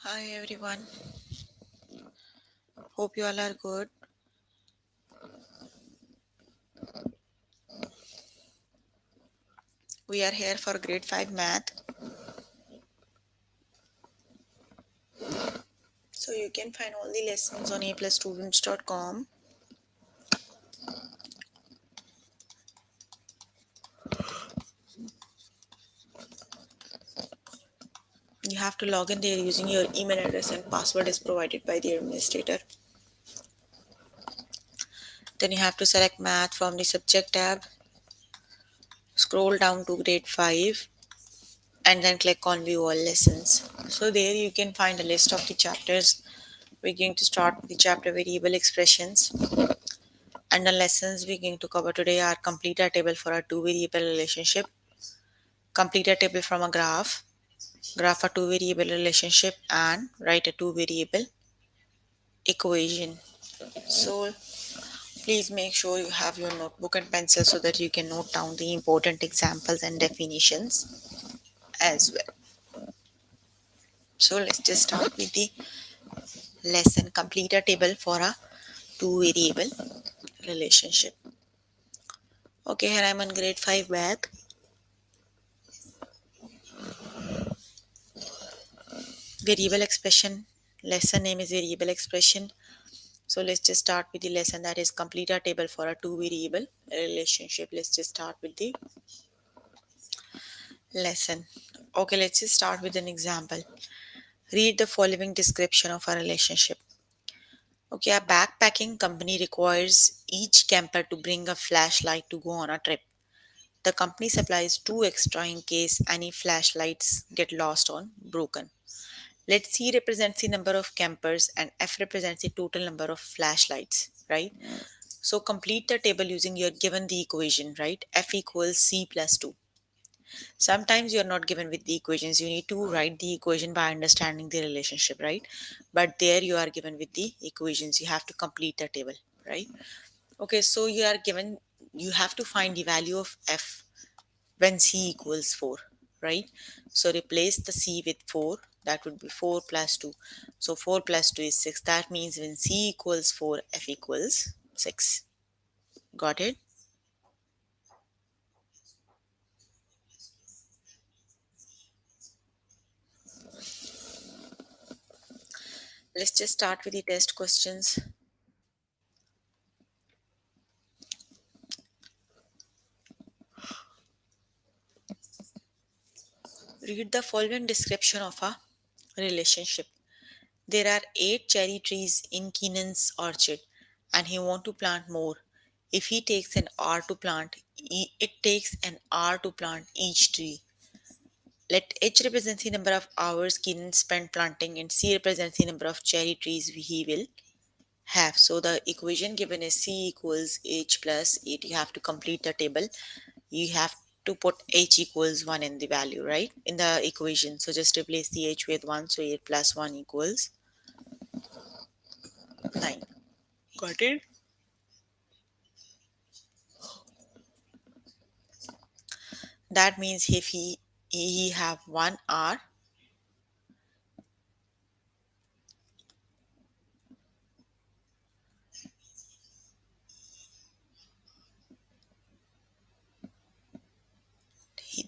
Hi everyone, hope you all are good. We are here for grade 5 math. So you can find all the lessons on aplusstudents.com. You have to log in there using your email address and password is provided by the administrator. Then you have to select math from the subject tab, scroll down to grade 5 and then click on view all lessons. So there you can find a list of the chapters. We're going to start with the chapter variable expressions. And the lessons we're going to cover today are complete a table for a two variable relationship, complete a table from a graph a two variable relationship, and write a two variable equation. So please make sure you have your notebook and pencil so that you can note down the important examples and definitions as well. So let's just start with the lesson, complete a table for a two variable relationship. Okay, here I'm on grade 5 math. Variable expression. Lesson name is variable expression. So let's just start with the lesson, that is complete a table for a two variable relationship. Let's just start with the lesson. Okay, let's just start with an example. Read the following description of a relationship. Okay, a backpacking company requires each camper to bring a flashlight to go on a trip. The company supplies two extra in case any flashlights get lost or broken. Let C represents the number of campers and F represents the total number of flashlights, right? So complete the table using your given the equation, right? F equals C plus 2. Sometimes you're not given with the equations. You need to write the equation by understanding the relationship, right? But there you are given with the equations. You have to complete the table, right? Okay, so you are given, you have to find the value of F when C equals 4, right? So replace the C with 4. That would be 4 plus 2. So 4 plus 2 is 6. That means when C equals 4, F equals 6. Got it? Let's just start with the test questions. Read the following description of a relationship. There are 8 cherry trees in Keenan's orchard and he wants to plant more. If he takes an hour to plant, it takes an hour to plant each tree. Let H represent the number of hours Keenan spent planting and C represents the number of cherry trees he will have. So the equation given is C equals H plus 8. You have to complete the table. You have to put H equals 1 in the value, right? In the equation. So just replace the H with 1. So 8 plus 1 equals 9. Got it? That means if he have 1 hour,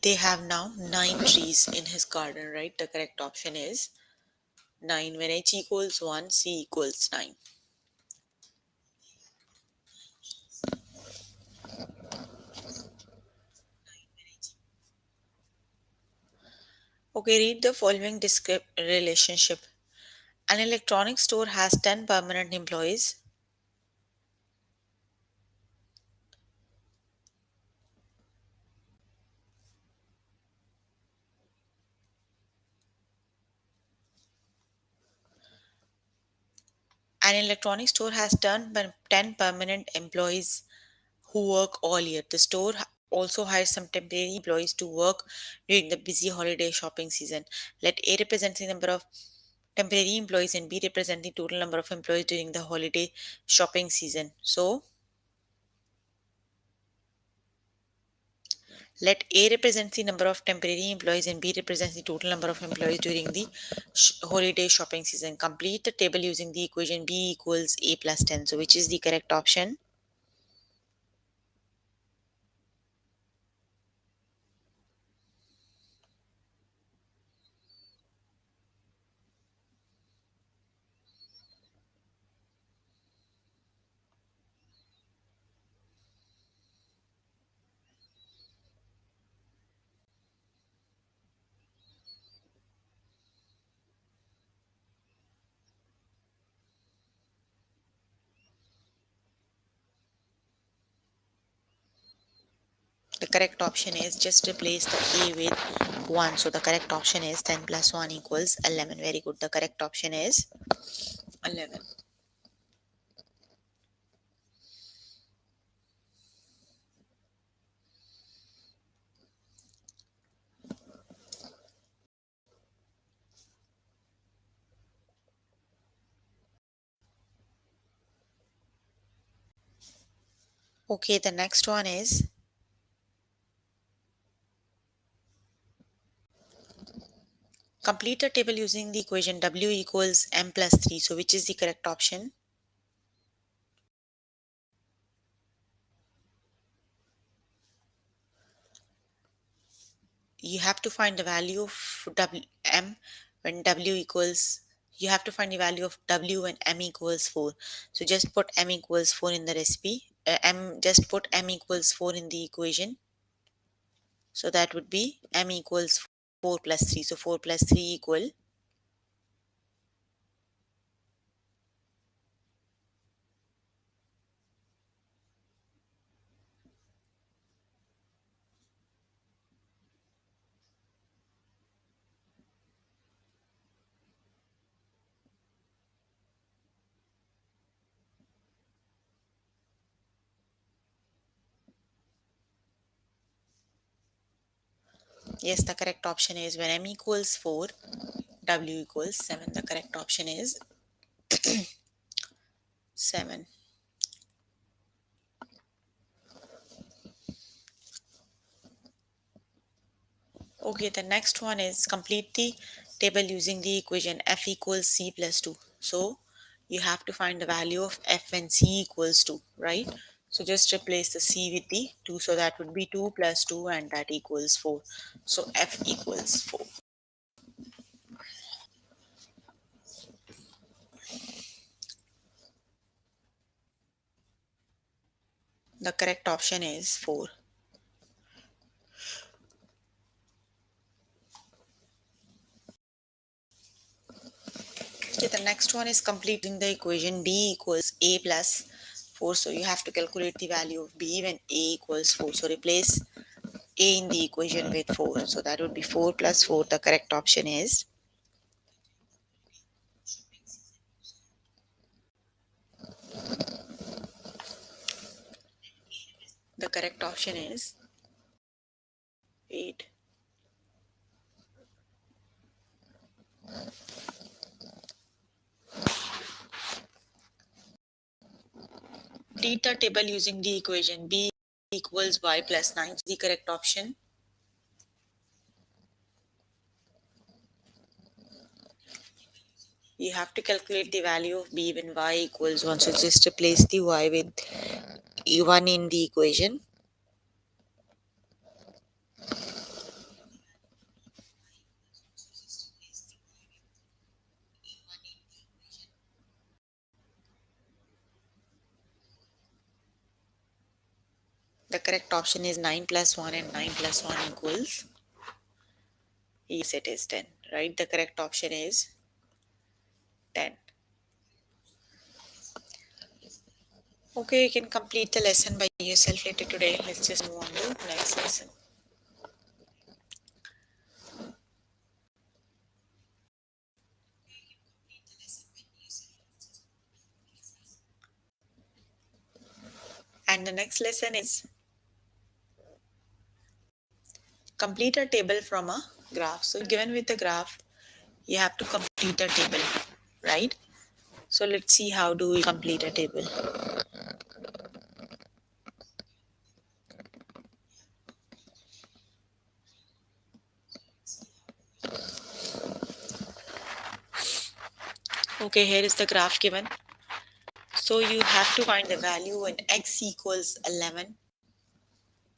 they have now 9 trees in his garden, right? The correct option is 9. When H equals 1, C equals 9. Okay, read the following relationship. An electronics store has 10 permanent employees. An electronics store has 10 permanent employees who work all year. The store also hires some temporary employees to work during the busy holiday shopping season. Let A represent the number of temporary employees and B represent the total number of employees during the holiday shopping season. So Let A represent the number of temporary employees and B represents the total number of employees during the holiday shopping season. Complete the table using the equation B equals A plus 10. So, which is the correct option? The correct option is just replace the A with 1. So, the correct option is 10 plus 1 equals 11. Very good. The correct option is 11. Okay, the next one is complete a table using the equation W equals M plus 3. So, which is the correct option? You have to find the value of M when W equals, you have to find the value of W when M equals 4. So, just put M equals 4 in the recipe. Just put M equals 4 in the equation. So, that would be M equals 4 plus 3. So, 4 plus 3 equal. Yes, the correct option is when M equals 4, W equals 7. The correct option is 7. Okay, the next one is complete the table using the equation F equals C plus 2. So, you have to find the value of F when C equals 2, right? So, just replace the C with the 2. So, that would be 2 plus 2 and that equals 4. So, F equals 4. The correct option is 4. Okay, the next one is completing the equation B equals A plus 4. So, you have to calculate the value of B when A equals 4. So, replace A in the equation with 4. So, that would be 4 plus 4. The correct option is the correct option is 8. Complete the table using the equation B equals Y plus 9. The correct option. You have to calculate the value of B when Y equals 1. So just replace the Y with 1 in the equation. The correct option is 9 plus 1 and 9 plus 1 equals. Yes, it is 10, right? The correct option is 10. Okay, you can complete the lesson by yourself later today. Let's just move on to the next lesson. And the next lesson is complete a table from a graph. So, given with the graph, you have to complete a table, right? So, let's see how do we complete a table. Okay, here is the graph given. So you have to find the value when x equals 11.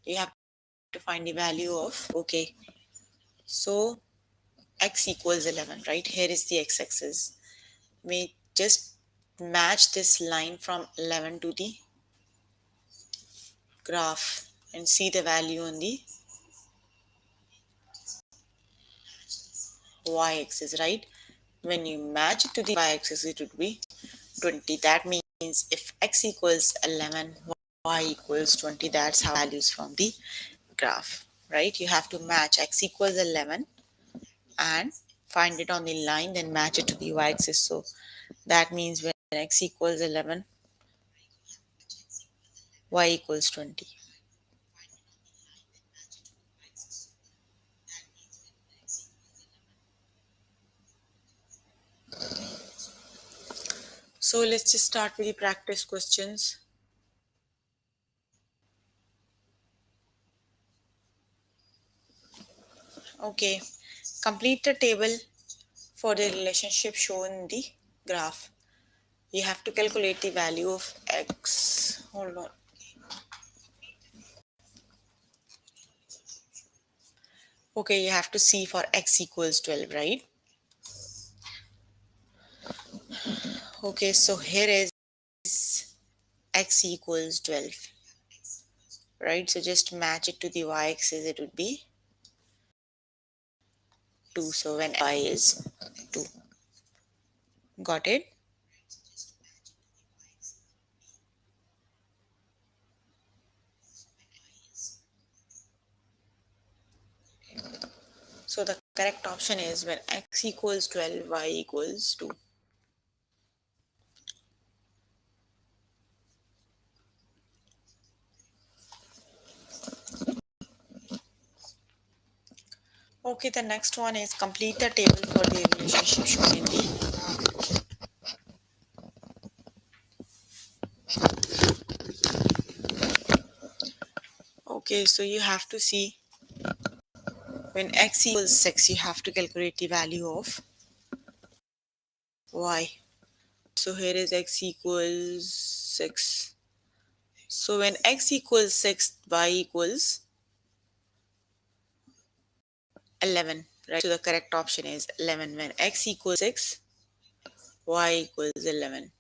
You have to find the value of, okay, so x equals 11, right? Here is the x-axis. We just match this line from 11 to the graph and see the value on the y-axis, right? When you match it to the y-axis, it would be 20. That means if x equals 11, y equals 20. That's how values from the graph, right? You have to match x equals 11 and find it on the line, then match it to the y-axis. So that means when x equals 11, y equals 20. So let's just start with the practice questions. Okay, complete the table for the relationship shown in the graph. You have to calculate the value of x. Hold on. Okay, you have to see for x equals 12, right? Okay, so here is x equals 12, right? So just match it to the y-axis, it would be 2. So when y is 2. Got it? So the correct option is when x equals 12, y equals 2. Okay, the next one is complete the table for the relationship shown in the. Okay, so you have to see when x equals 6, you have to calculate the value of y. So here is x equals 6. So when x equals 6, y equals 11, right? So the correct option is 11. When x equals 6, y equals 11.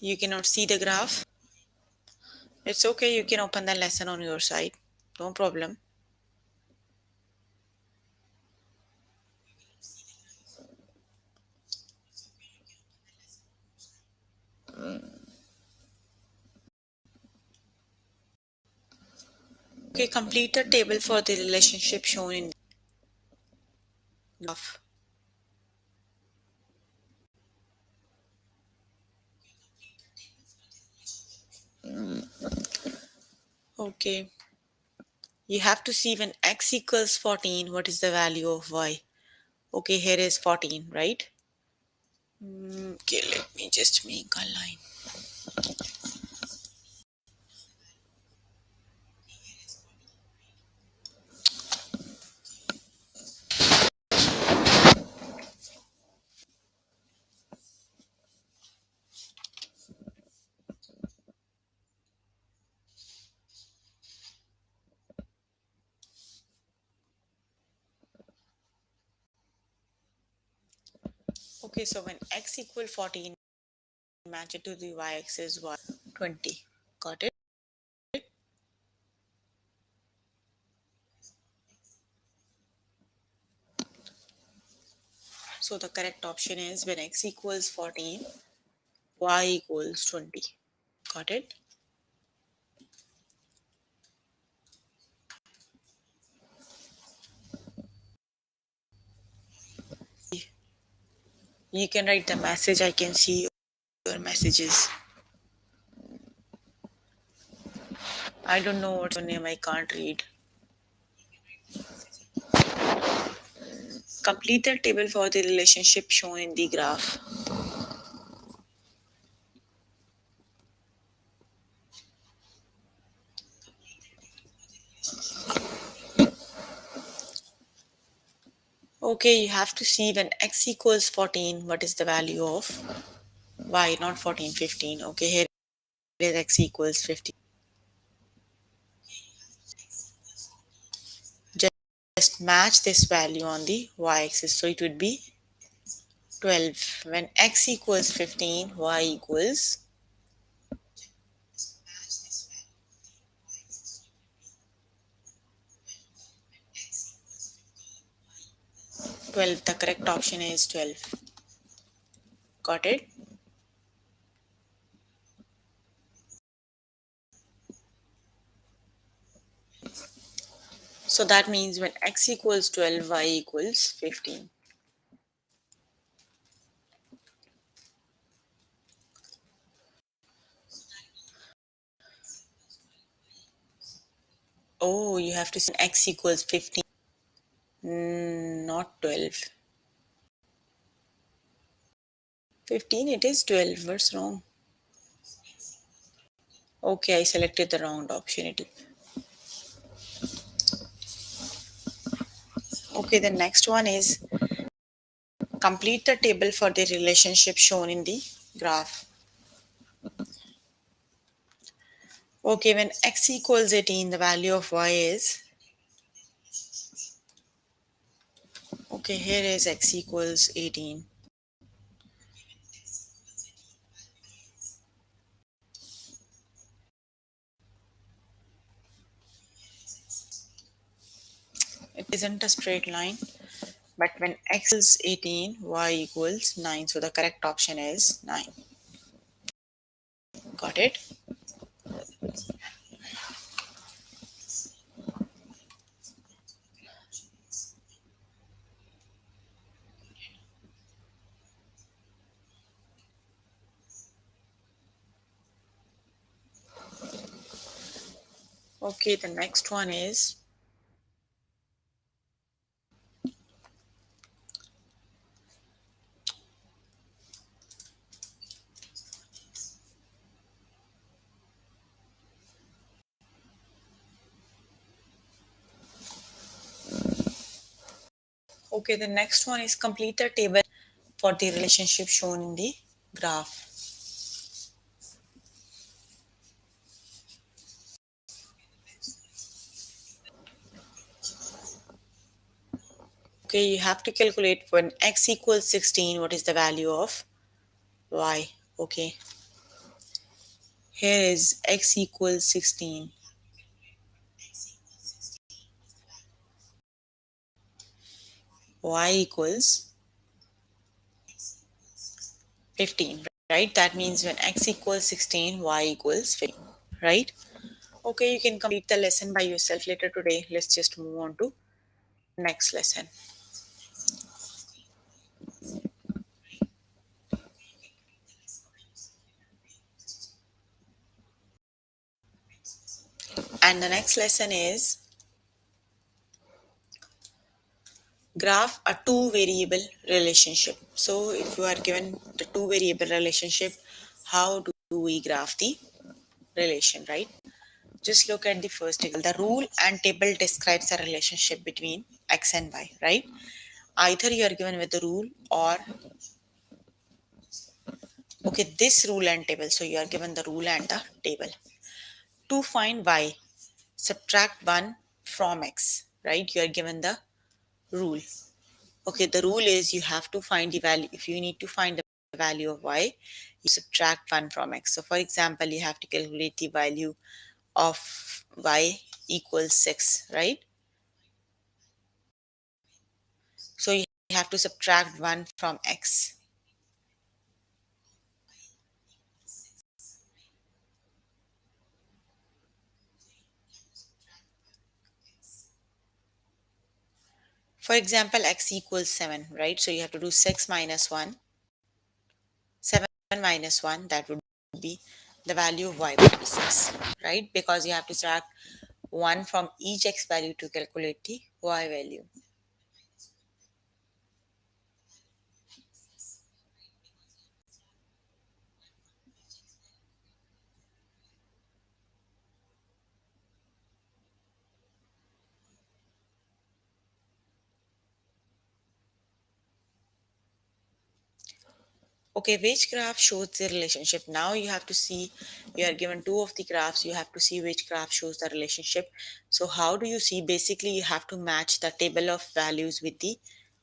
You cannot see the graph. It's okay, you can open the lesson on your side. No problem. Okay, complete the table for the relationship shown in the graph. Okay, you have to see when x equals 14, what is the value of y? Okay, here is 14, right? Okay, let me just make a line. Okay, so when x equal 14, match it to the y-axis was 20. Got it? So the correct option is when x equals 14, y equals 20. Got it? You can write the message. I can see your messages. I don't know what's your name. I can't read. Complete the table for the relationship shown in the graph. Okay, you have to see when x equals 14, what is the value of y, not 14, 15. Okay, here is x equals 15. Just match this value on the y-axis. So it would be 12. When x equals 15, y equals 12. The correct option is 12. Got it? So that means when x equals 12, y equals 15. Oh, you have to say x equals 15. Not 12. 15, it is 12. What's wrong? Okay, I selected the wrong option. Okay, the next one is complete the table for the relationship shown in the graph. Okay, when x equals 18, the value of y is, okay, here is x equals 18. It isn't a straight line, but when x is 18, y equals 9. So the correct option is 9. Got it? Okay, the next one is, okay, the next one is complete the table for the relationship shown in the graph. Okay, you have to calculate when x equals 16, what is the value of y? Okay, here is x equals 16. Y equals 15, right? That means when x equals 16, y equals 15, right? Okay, you can complete the lesson by yourself later today. Let's just move on to next lesson. And the next lesson is graph a two variable relationship. So if you are given the two variable relationship, how do we graph the relation, right? Just look at the first table. The rule and table describes the relationship between x and y, right? Either you are given with the rule or, okay, this rule and table. So you are given the rule and the table. To find y, subtract 1 from x, right? You are given the rule. Okay, the rule is you have to find the value. If you need to find the value of y, you subtract 1 from x. So for example, you have to calculate the value of y equals 6, right? So you have to subtract 1 from x. For example, x equals 7, right? So you have to do 6 minus 1. 7 minus 1, that would be the value of y would be 6, right? Because you have to subtract 1 from each x value to calculate the y value. Okay, which graph shows the relationship? Now you have to see, you are given two of the graphs, you have to see which graph shows the relationship. So how do you see? Basically, you have to match the table of values with the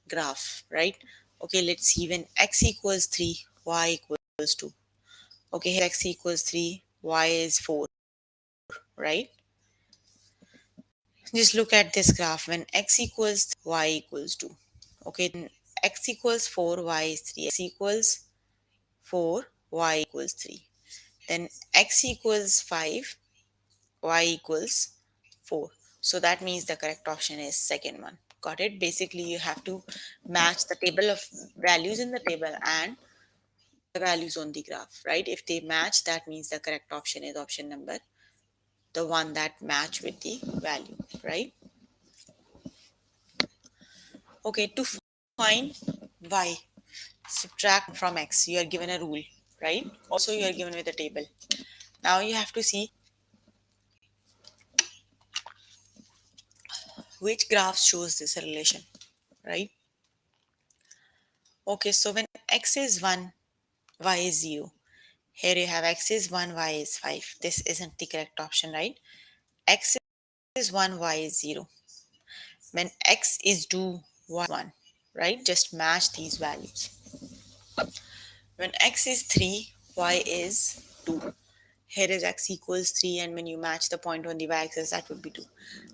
graph, right? Okay, let's see. When x equals 3, y equals 2. Okay, here x equals 3, y is 4, right? Just look at this graph. When x equals 3, y equals 2. Okay, then x equals 4, y is 3. X equals 4, y equals 3. Then x equals 5, y equals 4. So that means the correct option is second one. Got it? Basically, you have to match the table of values in the table and the values on the graph, right? If they match, that means the correct option is option number, the one that match with the value, right? Okay, to find y, subtract from x, you are given a rule, right? Also, you are given with a table. Now you have to see which graph shows this relation, right? Okay, so when x is 1, y is 0. Here you have x is 1, y is 5. This isn't the correct option, right? X is 1, y is 0. When x is 2, y is 1, right? Just match these values. When x is 3, y is 2. Here is x equals 3, and when you match the point on the y-axis, that would be 2.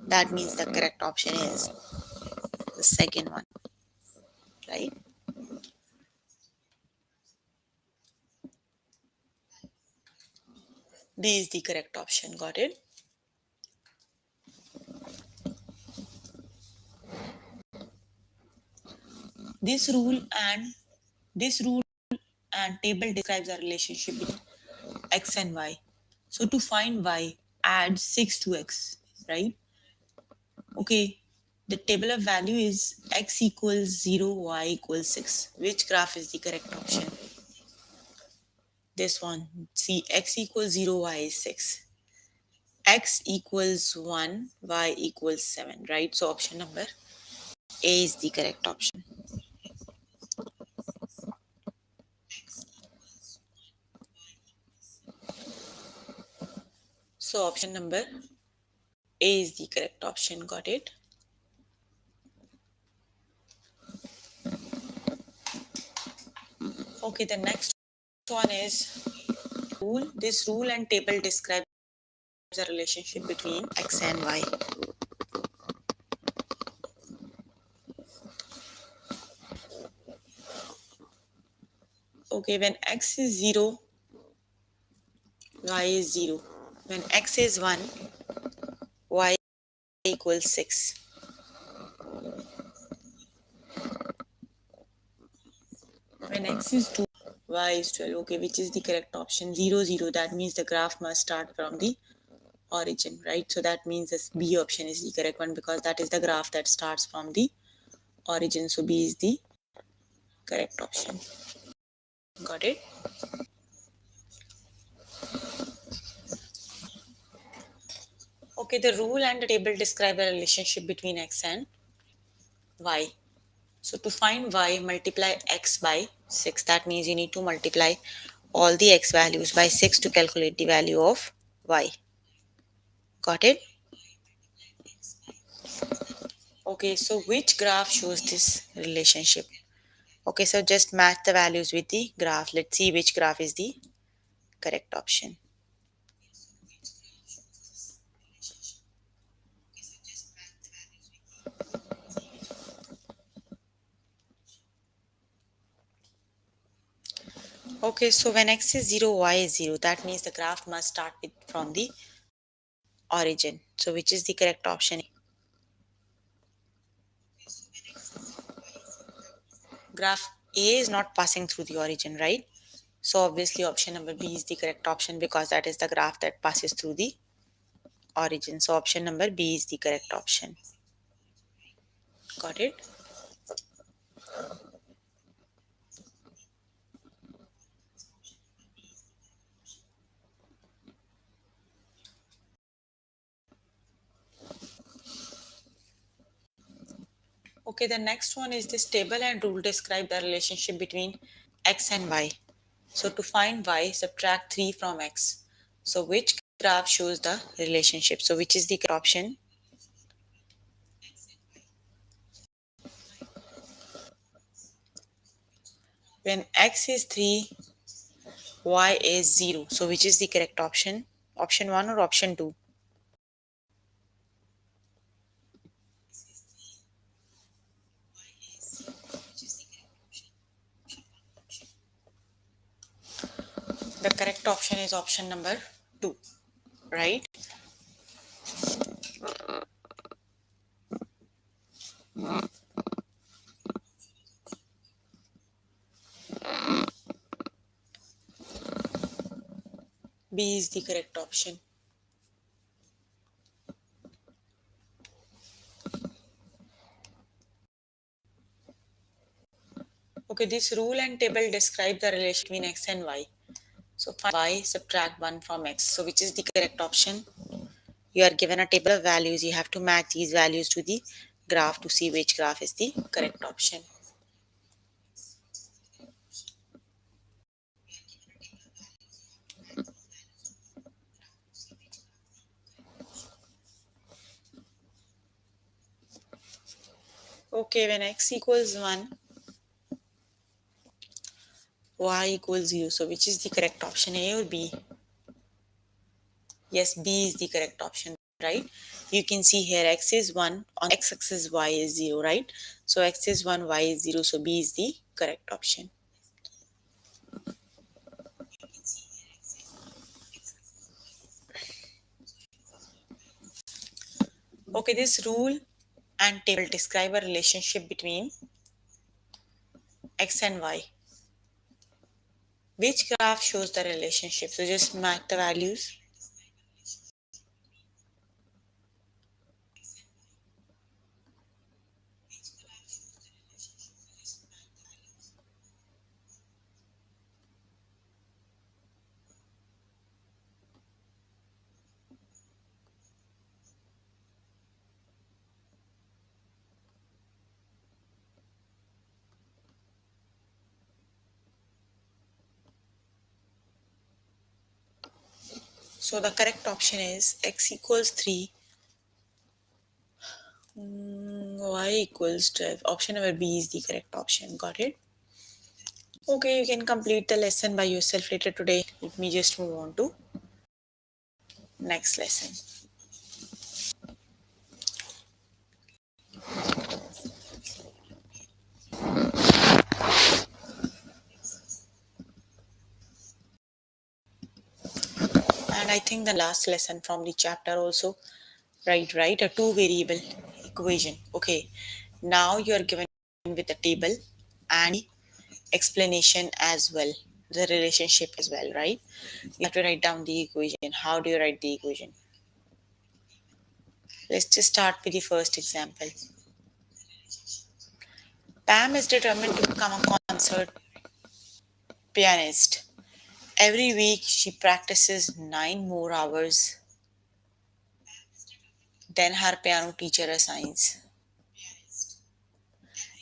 That means the correct option is the second one, right? D is the correct option. Got it? This rule and this rule and table describes a relationship between x and y. So to find y, add 6 to x, right? Okay, the table of value is x equals 0, y equals 6. Which graph is the correct option? This one. See, x equals 0, y is 6. X equals 1, y equals 7, right? So option number A is the correct option. So option number A is the correct option. Got it? Okay, the next one is rule. This rule and table describes the relationship between x and y. Okay, when x is 0, y is 0. When x is 1, y equals 6. When x is 2, y is 12. Okay, which is the correct option? 0, 0. That means the graph must start from the origin, right? So that means this B option is the correct one because that is the graph that starts from the origin. So B is the correct option. Got it? Okay, the rule and the table describe the relationship between x and y. So to find y, multiply x by 6. That means you need to multiply all the x values by 6 to calculate the value of y. Got it? Okay, so which graph shows this relationship? Okay, so just match the values with the graph. Let's see which graph is the correct option. Okay, so when x is 0, y is 0, that means the graph must start with from the origin. So which is the correct option? Graph A is not passing through the origin, right? So obviously option number B is the correct option because that is the graph that passes through the origin. So option number B is the correct option. Got it? Okay, the next one is this table and rule describe the relationship between x and y. So to find y, subtract 3 from x. So which graph shows the relationship? So which is the correct option? When x is 3, y is 0. So which is the correct option? Option 1 or option 2? The correct option is option number 2, right? B is the correct option. Okay, this rule and table describe the relation between x and y. So find y, subtract 1 from x. So which is the correct option? You are given a table of values. You have to match these values to the graph to see which graph is the correct option. Okay, when x equals 1, y equals 0. So which is the correct option, A or B? Yes, B is the correct option, right? You can see here x is 1, on x-axis y is 0, right? So x is 1, y is 0, so B is the correct option. Okay, this rule and table describe a relationship between x and y. Which graph shows the relationship? So just match the values. So the correct option is x equals 3, y equals 12. Option number B is the correct option. Got it? Okay, you can complete the lesson by yourself later today. Let me just move on to next lesson. And I think the last lesson from the chapter also. Right, a two variable equation. Okay, now you are given with a table and explanation as well, the relationship as well, right? You have to write down the equation. How do you write the equation? Let's just start with the first example. Pam is determined to become a concert pianist. Every week she practices 9 more hours than her piano teacher assigns.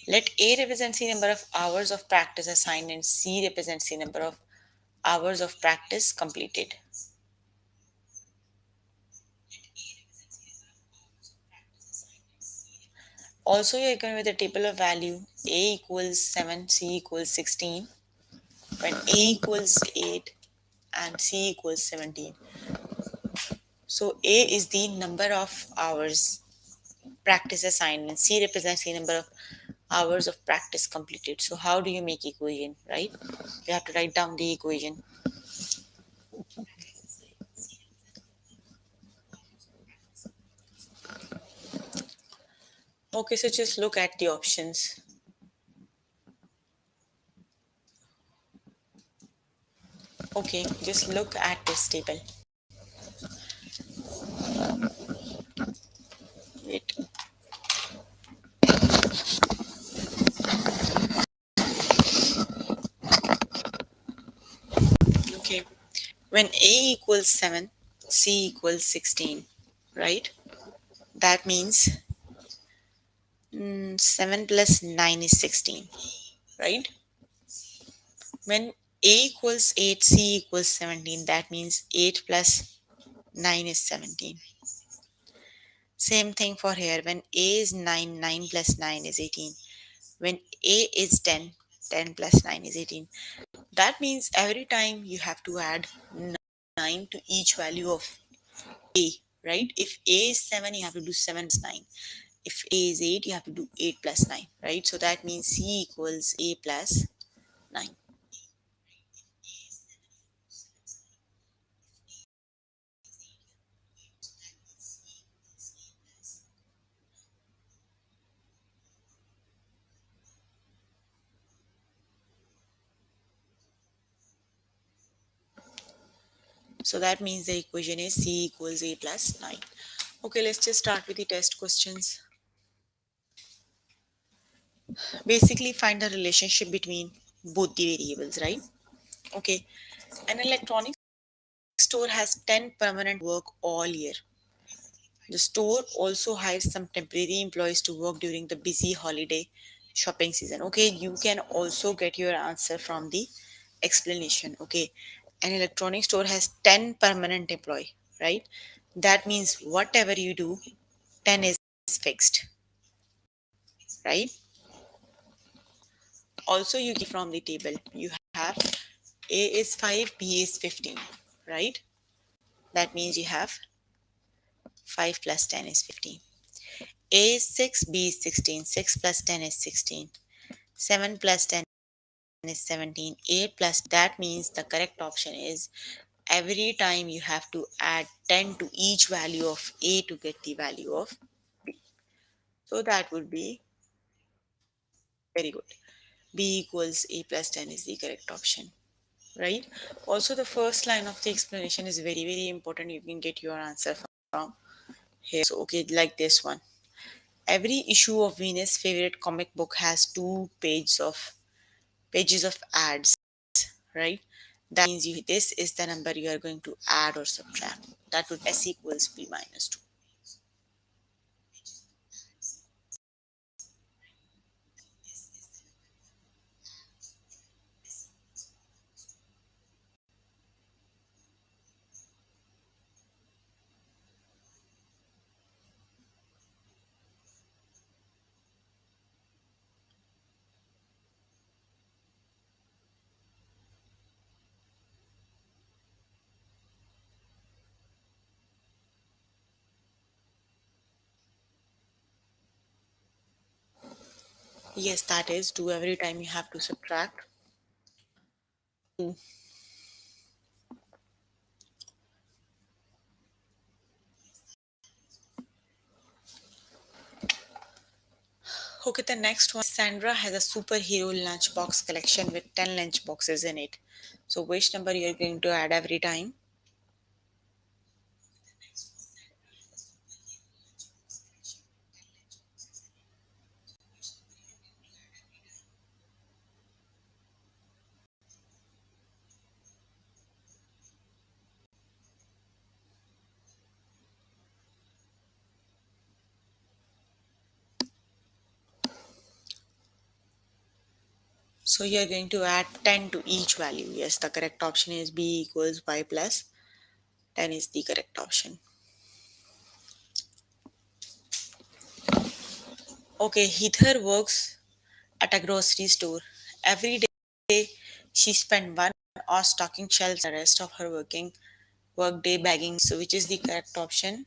Let A represents the number of hours of practice assigned and C represents the number of hours of practice completed. Also, you are given with a table of value A equals 7, C equals 16, when A equals 8 and C equals 17. So, A is the number of hours practice assigned and C represents the number of hours of practice completed. So, how do you make equation, right? You have to write down the equation. Okay, so just look at the options. Okay, just look at this table. Wait. Okay. When A equals 7, C equals 16, right? That means 7 plus 9 is 16, right? When A equals 8, C equals 17. That means 8 plus 9 is 17. Same thing for here. When A is 9, 9 plus 9 is 18. When A is 10, 10 plus 9 is 18. That means every time you have to add 9 to each value of A, right? If A is 7, you have to do 7 plus 9. If A is 8, you have to do 8 plus 9, right? So that means C equals A plus 9. So that means the equation is C equals A plus 9. Okay, let's just start with the test questions. Basically, find the relationship between both the variables, right? Okay, an electronic store has 10 permanent work all year. The store also hires some temporary employees to work during the busy holiday shopping season. Okay, you can also get your answer from the explanation. Okay, an electronic store has 10 permanent employee, right? That means whatever you do, 10 is fixed, right? Also, you get from the table, you have A is 5, B is 15, right? That means you have 5 plus 10 is 15. A is 6, B is 16, 6 plus 10 is 16, 7 plus 10 is 17, 8 plus, that means the correct option is every time you have to add 10 to each value of A to get the value of B. So that would be very good. B equals A plus 10 is the correct option, right? Also, the first line of the explanation is very, very important. You can get your answer from here. So, okay, like this one. Every issue of Venus' favorite comic book has two pages of ads, right? That means this is the number you are going to add or subtract. That would S equals B minus 2. Yes, that is 2 every time you have to subtract 2. Okay, the next one. Sandra has a superhero lunchbox collection with 10 lunchboxes in it. So, which number you are going to add every time? So you are going to add 10 to each value. Yes, the correct option is B equals Y plus 10 is the correct option. Okay, Heather works at a grocery store. Every day she spent 1 hour stocking shelves, the rest of her work day bagging. So which is the correct option?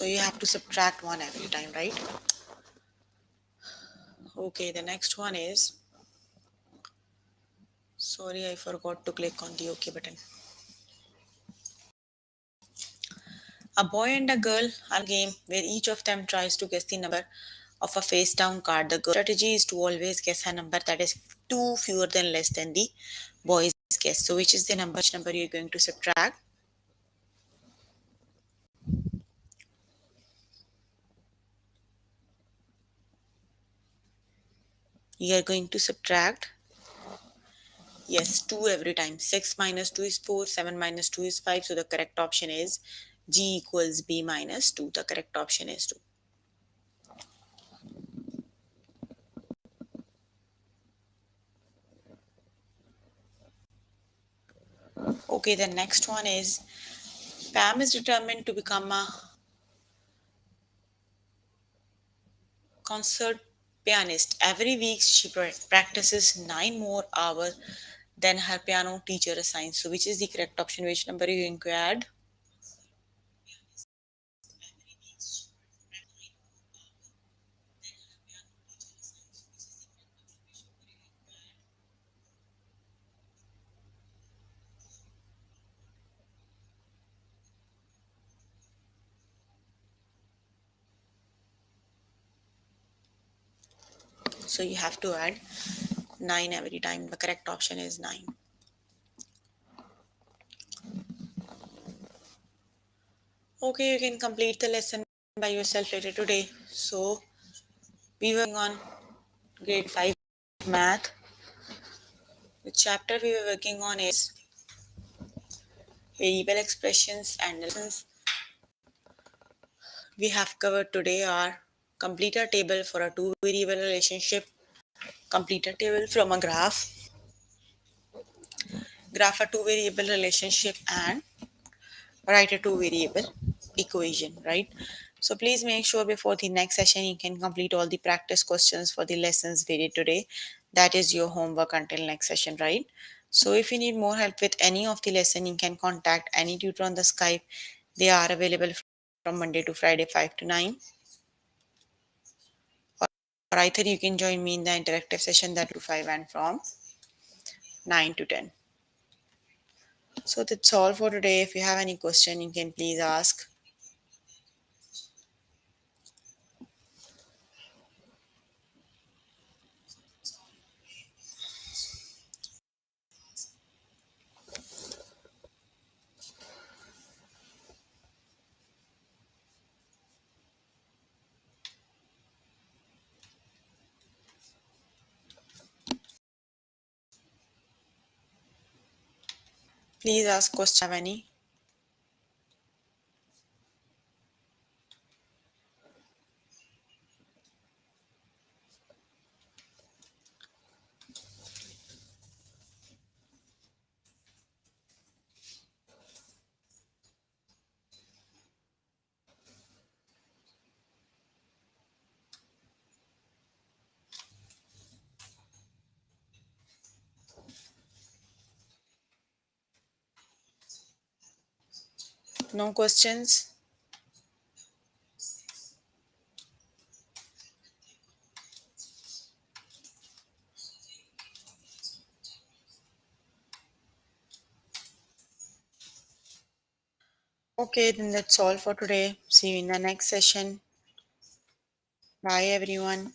So you have to subtract 1 every time, right? Okay, the next one is, sorry, I forgot to click on the OK button. A boy and a girl are a game where each of them tries to guess the number of a face down card. The girl's strategy is to always guess a number that is two fewer than less than the boy's guess. So, which is the number? Which number you're going to subtract? You are going to subtract, yes, 2 every time. 6 minus 2 is 4, 7 minus 2 is 5. So, the correct option is G equals B minus 2. The correct option is 2. Okay, the next one is Pam is determined to become a concert pianist. Every week she practices 9 more hours than her piano teacher assigns. So, which is the correct option? Which number are you going to add? So, you have to add 9 every time. The correct option is 9. Okay, you can complete the lesson by yourself later today. So, we were working on grade 5 math. The chapter we were working on is variable expressions and lessons we have covered today are complete a table for a two variable relationship, complete a table from a graph a two variable relationship, and write a two variable equation, right? So please make sure before the next session you can complete all the practice questions for the lessons we did today. That is your homework until next session, right? So if you need more help with any of the lesson, you can contact any tutor on the Skype. They are available from Monday to Friday 5 to 9, or either you can join me in the interactive session that to 5 and from 9 to 10. So that's all for today. If you have any question, you can please ask. Please ask question. Have any? No questions? Okay, then that's all for today. See you in the next session. Bye, everyone.